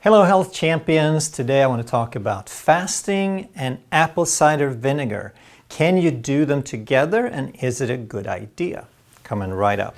Hello health champions, today I want to talk about fasting and apple cider vinegar. Can you do them together and is it a good idea? Coming right up.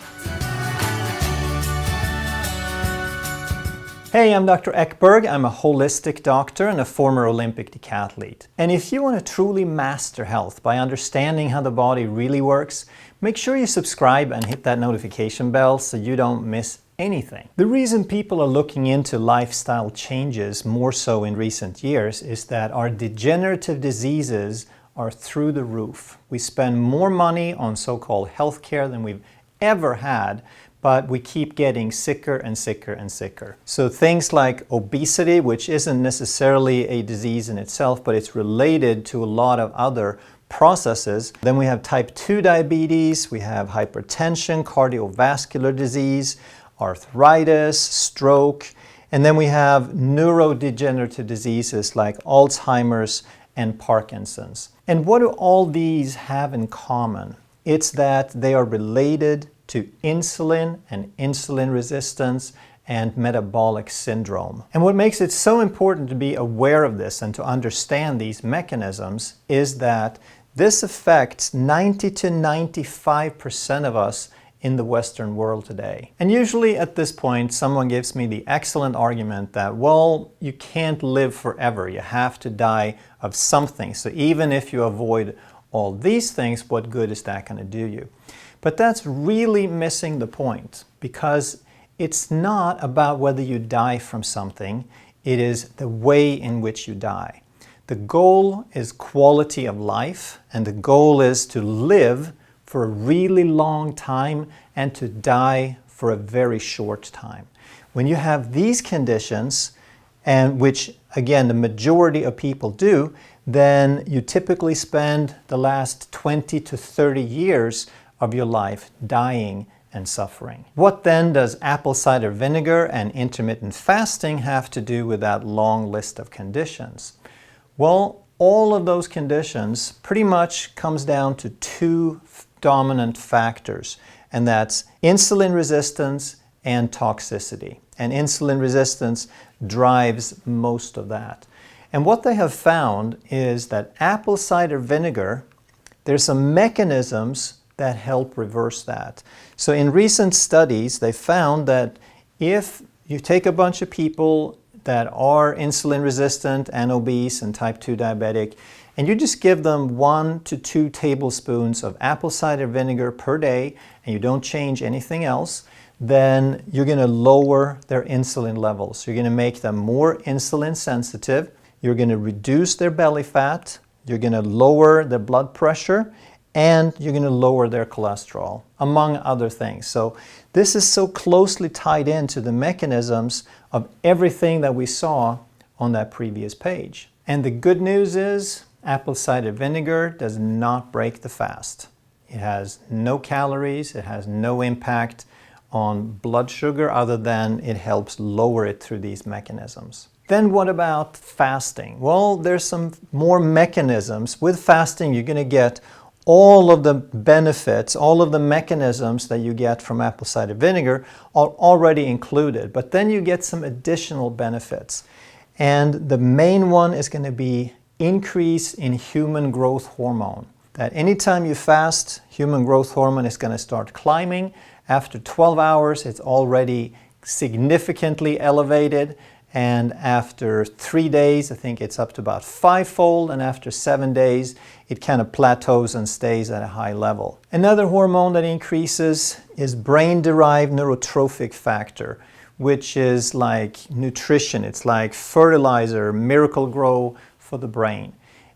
Hey, I'm Dr. Ekberg. I'm a holistic doctor and a former Olympic decathlete. And if you want to truly master health by understanding how the body really works, make sure you subscribe and hit that notification bell so you don't miss anything. The reason people are looking into lifestyle changes more so in recent years is that our degenerative diseases are through the roof. We spend more money on so-called healthcare than we've ever had, but we keep getting sicker and sicker and sicker. So things like obesity, which isn't necessarily a disease in itself, but it's related to a lot of other processes. Then we have type 2 diabetes, we have hypertension, cardiovascular disease, arthritis, stroke, and then we have neurodegenerative diseases like Alzheimer's and Parkinson's. And what do all these have in common? It's that they are related to insulin and insulin resistance and metabolic syndrome. And what makes it so important to be aware of this and to understand these mechanisms is that this affects 90 to 95% of us in the Western world today. And usually at this point, someone gives me the excellent argument that, well, you can't live forever. You have to die of something. So even if you avoid all these things, what good is that going to do you? But that's really missing the point, because it's not about whether you die from something. It is the way in which you die. The goal is quality of life, and the goal is to live for a really long time and to die for a very short time. When you have these conditions, and which again the majority of people do, then you typically spend the last 20 to 30 years of your life dying and suffering. What then does apple cider vinegar and intermittent fasting have to do with that long list of conditions? Well, all of those conditions pretty much comes down to two dominant factors, and that's insulin resistance and toxicity. And insulin resistance drives most of that. And what they have found is that apple cider vinegar, there's some mechanisms that help reverse that. So in recent studies, they found that if you take a bunch of people that are insulin resistant and obese and type 2 diabetic, and you just give them 1 to 2 tablespoons of apple cider vinegar per day, and you don't change anything else, then you're going to lower their insulin levels. You're going to make them more insulin sensitive. You're going to reduce their belly fat. You're going to lower their blood pressure, and you're going to lower their cholesterol, among other things. So this is so closely tied into the mechanisms of everything that we saw on that previous page. And the good news is apple cider vinegar does not break the fast. It has no calories, it has no impact on blood sugar other than it helps lower it through these mechanisms. Then what about fasting? Well, there's some more mechanisms. With fasting, you're going to get all of the benefits, all of the mechanisms that you get from apple cider vinegar are already included, but then you get some additional benefits. And the main one is going to be increase in human growth hormone. That anytime you fast, human growth hormone is going to start climbing. After 12 hours, it's already significantly elevated. And after 3 days, I think it's up to about 5-fold. And after 7 days, it kind of plateaus and stays at a high level. Another hormone that increases is brain-derived neurotrophic factor, which is like nutrition. It's like fertilizer, miracle grow for the brain.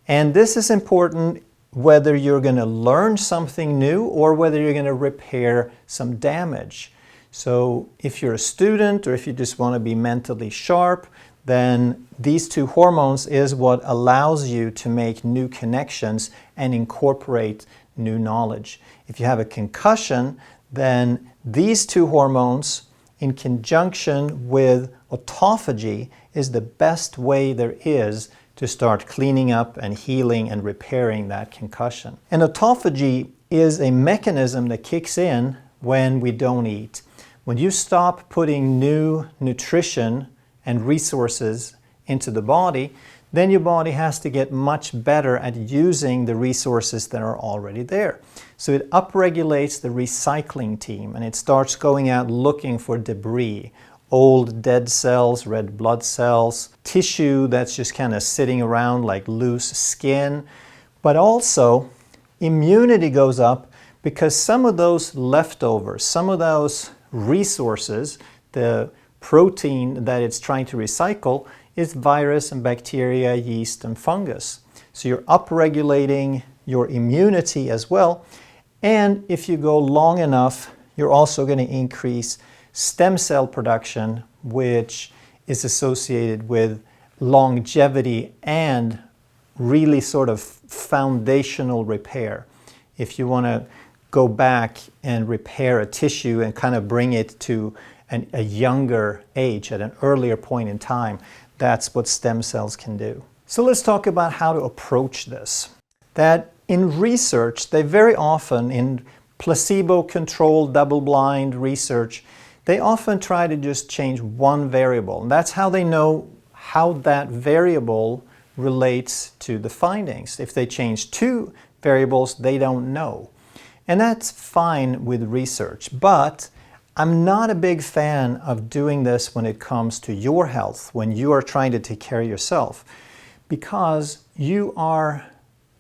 And this is important whether you're going to learn something new or whether you're going to repair some damage. So if you're a student or if you just want to be mentally sharp, then these two hormones is what allows you to make new connections and incorporate new knowledge. If you have a concussion, then these two hormones in conjunction with autophagy is the best way there is to start cleaning up and healing and repairing that concussion. And autophagy is a mechanism that kicks in when we don't eat. When you stop putting new nutrition and resources into the body, then your body has to get much better at using the resources that are already there. So it upregulates the recycling team and it starts going out looking for debris, old dead cells, red blood cells, tissue that's just kind of sitting around like loose skin. But also immunity goes up because some of those leftovers, some of those resources, the protein that it's trying to recycle is virus and bacteria, yeast and fungus. So you're upregulating your immunity as well. And if you go long enough, you're also going to increase stem cell production, which is associated with longevity and really sort of foundational repair. If you want to go back and repair a tissue and kind of bring it to a younger age, at an earlier point in time, that's what stem cells can do. So let's talk about how to approach this. That in research, they very often, in placebo-controlled, double-blind research, they often try to just change one variable. And that's how they know how that variable relates to the findings. If they change two variables, they don't know. And that's fine with research, but I'm not a big fan of doing this when it comes to your health, when you are trying to take care of yourself, because you are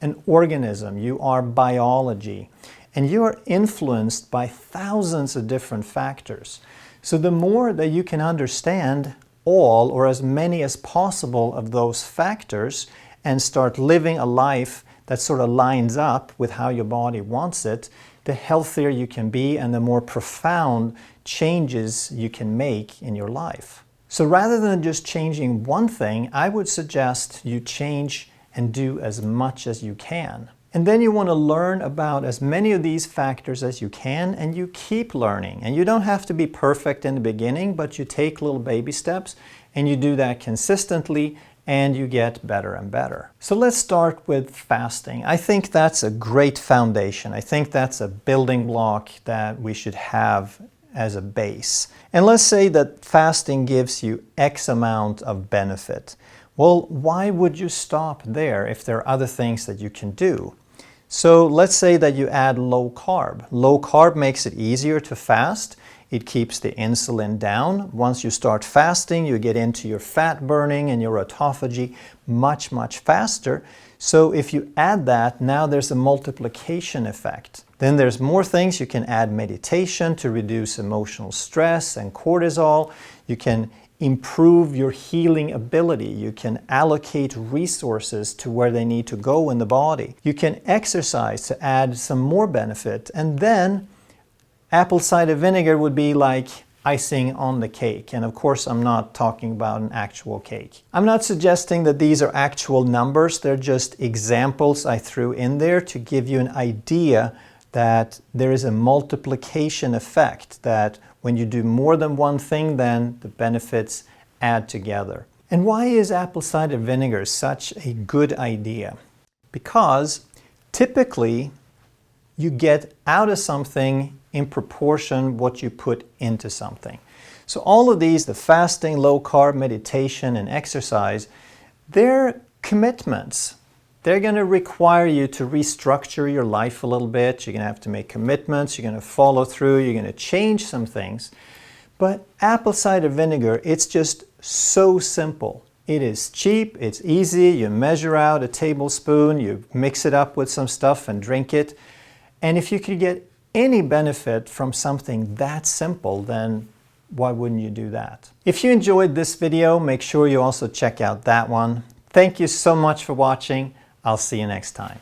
an organism, you are biology, and you are influenced by thousands of different factors. So the more that you can understand all or as many as possible of those factors and start living a life that sort of lines up with how your body wants it, the healthier you can be and the more profound changes you can make in your life. So rather than just changing one thing, I would suggest you change and do as much as you can. And then you want to learn about as many of these factors as you can, and you keep learning. And you don't have to be perfect in the beginning, but you take little baby steps and you do that consistently and you get better and better. So let's start with fasting. I think that's a great foundation. I think that's a building block that we should have as a base. And let's say that fasting gives you X amount of benefit. Well, why would you stop there if there are other things that you can do? So let's say that you add low carb. Low carb makes it easier to fast. It keeps the insulin down. Once you start fasting, you get into your fat burning and your autophagy much, much faster. So if you add that, now there's a multiplication effect. Then there's more things. You can add meditation to reduce emotional stress and cortisol. You can improve your healing ability. You can allocate resources to where they need to go in the body. You can exercise to add some more benefit. And then apple cider vinegar would be like icing on the cake. And of course, I'm not talking about an actual cake. I'm not suggesting that these are actual numbers. They're just examples I threw in there to give you an idea that there is a multiplication effect, that when you do more than one thing, then the benefits add together. And why is apple cider vinegar such a good idea? Because typically you get out of something in proportion what you put into something. So all of these, the fasting, low carb, meditation, and exercise, they're commitments. They're going to require you to restructure your life a little bit. You're going to have to make commitments. You're going to follow through. You're going to change some things. But apple cider vinegar, it's just so simple. It is cheap. It's easy. You measure out a tablespoon. You mix it up with some stuff and drink it. And if you could get any benefit from something that simple, then why wouldn't you do that? If you enjoyed this video, make sure you also check out that one. Thank you so much for watching. I'll see you next time.